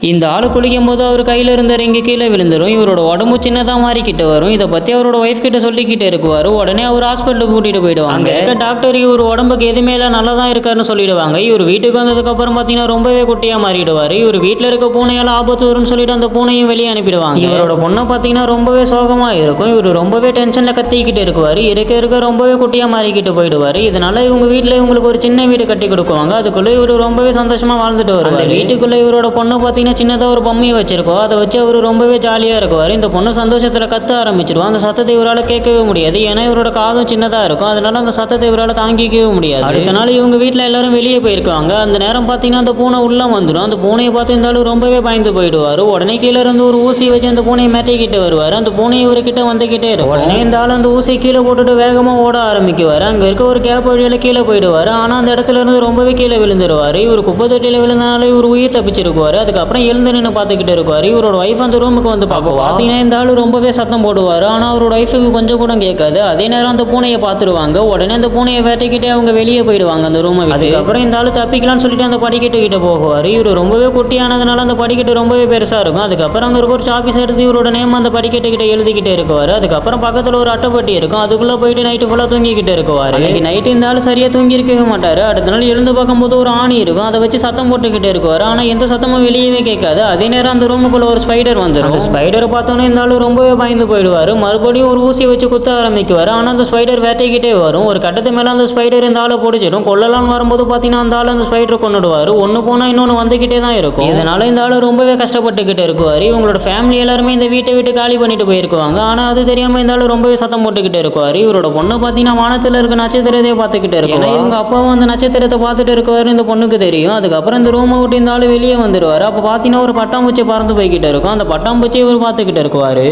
இந்த ஆள் குளிக்கும் போது அவர் கையில் இருந்த ரிங்கு கீழே விழுந்துடும். இவரோட உடம்பு சின்னதாக மாறிக்கிட்டு வரும். இதை பற்றி அவரோட ஒய்ஃப் கிட்ட சொல்லிக்கிட்டு இருக்குவார். உடனே அவர் ஹாஸ்பிட்டலுக்கு கூட்டிகிட்டு போயிடுவாங்க. டாக்டர் இவர் உடம்புக்கு எதுவுமே இல்லை, நல்லா தான் இருக்காருன்னு சொல்லிடுவாங்க. இவர் வீட்டுக்கு வந்ததுக்கப்புறம் பார்த்தீங்கன்னா ரொம்பவே குட்டியாக மாறிடுவார். இவர் வீட்டில் இருக்க பூனையால் ஆபத்து வரும்னு சொல்லிட்டு அந்த பூனையும் வெளியே அனுப்பிடுவாங்க. இவரோட பொண்ணை பார்த்தீங்கன்னா ரொம்பவே சோகமாக இருக்கும். இவர் ரொம்பவே டென்ஷனில் கத்திக்கிட்டு இருக்குவார். இருக்க ரொம்பவே குட்டியாக மாறிக்கிட்டு போயிடுவார். இதனால இவங்க வீட்டில் இவங்களுக்கு ஒரு சின்ன வீடு கட்டி கொடுக்குவாங்க. அதுக்குள்ளே இவர் ரொம்பவே சந்தோஷமாக வாழ்ந்துட்டு வருவார். வீட்டுக்குள்ளே இவரோட பொண்ணு பார்த்தீங்கன்னா சின்னதாக ஒரு பொம்மையை வச்சிருக்கோம். அதை வச்சு அவர் ரொம்பவே ஜாலியாக இருக்குவார். இந்த பொண்ணு சந்தோஷத்தில் கத்த ஆரம்பிச்சிருவோம். அந்த சத்தத்தை இவரால் கேட்கவே முடியாது. ஏன்னா இவரோட காதும் சின்னதாக இருக்கும். அதனால அந்த சத்தத்தை இவரால் தாங்கிக்கவே முடியாது. அடுத்த நாள் இவங்க வீட்டில் எல்லாரும் வெளியே போயிருக்காங்க. அந்த நேரம் பார்த்தீங்கன்னா அந்த பூனை உள்ள வந்துடும். அந்த பூனையை பார்த்து இருந்தாலும் ரொம்பவே பயந்து போயிடுவார். உடனே கீழே இருந்து ஒரு ஊசி வச்சு அந்த பூனையை மேட்டிக்கிட்டு வருவார். அந்த பூனை இவர்கிட்ட வந்துகிட்டே இருக்கும். உடனே இந்த ஆள் அந்த ஊசியை கீழே போட்டுட்டு வேகமாக ஓட ஆரம்பிக்குவார். அங்கே இருக்க ஒரு கேப் வழியில் கீழே போயிடுவார். ஆனால் அந்த இடத்துல இருந்து ரொம்பவே கீழே விழுந்துருவார். இவர் குப்பை தொட்டியில் விழுந்தனால இவர் உயிர் தப்பிச்சிருக்குவார். அதுக்கப்புறம் எழுந்து நின்று பார்த்துக்கிட்டு இருக்குவார். இவரோட ஒய்ஃப் அந்த ரூமுக்கு வந்து பார்க்குவா. பார்த்தீங்கன்னா இந்த ஆள் ரொம்பவே சத்தம் போடுவார். ஆனால் அவரோட ஒய்ஃபுக்கு கொஞ்சம் கூட கேட்காது. அதே நேரம் அந்த பூனையை பார்த்துருவாங்க. உடனே அந்த பூனையை வேட்டைக்கிட்டே அவங்க வெளியே போயிடுவாங்க அந்த ரூமை. அதுக்கப்புறம் இந்த ஆள் தப்பிக்கலாம்னு சொல்லிட்டு அந்த படிக்கட்டு கிட்ட போகுவார். இவர் ரொம்பவே குட்டியானதுனால அந்த படிக்கட்டு ரொம்பவே பெருசாக இருக்கும். அதுக்கப்புறம் அங்கே இருக்க ஒரு சாப்பீஸ் எடுத்து இவரோட நேம் அந்த படிக்கட்டு கிட்ட எழுதிக்கிட்டே இருக்குவார். அதுக்கப்புறம் பக்கத்தில் ஒரு அட்டைப்பட்டி இருக்கும். அதுக்குள்ளே போயிட்டு நைட்டு ஃபுல்லாக தூங்கிக்கிட்டு இருக்குவார். இன்னைக்கு நைட்டு இந்த ஆள் சரியாக தூங்கி இருக்கவே மாட்டார். அடுத்த நாள் எழுந்து பார்க்கும்போது ஒரு ஆணி இருக்கும். அதை வச்சு சத்தம் போட்டுக்கிட்டு இருக்குவார். ஆனால் எந்த சத்தமும் வெளியவே கேட்காது. அதே நேரம் அந்த ரூமுக்குள்ள ஒரு ஸ்பைடர் வந்துடும். அந்த ஸ்பைடரை பார்த்தோன்னே இந்த ஆள் ரொம்பவே பயந்து போயிடுவார். மறுபடியும் ஒரு ஊசியை வச்சு குத்த ஆரம்பிக்குவார். ஆனால் அந்த ஸ்பைடர் வேட்டைக்கிட்டே வரும். ஒரு கட்டத்து மேலே அந்த ஸ்பைடர் இந்த ஆளை பிடிச்சிடும். கொள்ளலான்னு வரும்போது பார்த்தீங்கன்னா அந்த ஆள் அந்த ஸ்பைடரை கொண்டுடுவார். ஒன்று போனால் இன்னொன்று வந்துக்கிட்டே தான் இருக்கும். இதனால இந்த ஆள் ரொம்பவே கஷ்டப்பட்டுக்கிட்டு இருக்குவார். இவங்களோட ஃபேமிலி எல்லாருமே இந்த வீட்டை விட்டு காலி பண்ணிட்டு போயிருக்குவாங்க. ஆனால் அது தெரியாமல் இந்த ஆள் ரொம்பவே சத்தம் போட்டுக்கிட்டு இருக்குவார். இவரோட பொண்ணு பார்த்தீங்கன்னா வானத்தில் இருக்க நட்சத்திரத்தை பார்த்துக்கிட்டு இருக்கும். ஏன்னா இவங்க அப்பாவும் அந்த நட்சத்திரத்தை பார்த்துட்டு இருக்குவார். இந்த பொண்ணுக்கு தெரியும். அதுக்கப்புறம் இந்த ரூமை விட்டு இந்த ஆள் வெளியே வந்துடுவார். அப்போ பார்த்தீங்கன்னா ஒரு பட்டாம்பூச்சி பறந்து போய்கிட்டு இருக்கும். அந்த பட்டாம்பூச்சி இவர் பார்த்துக்கிட்டு இருக்குவார்.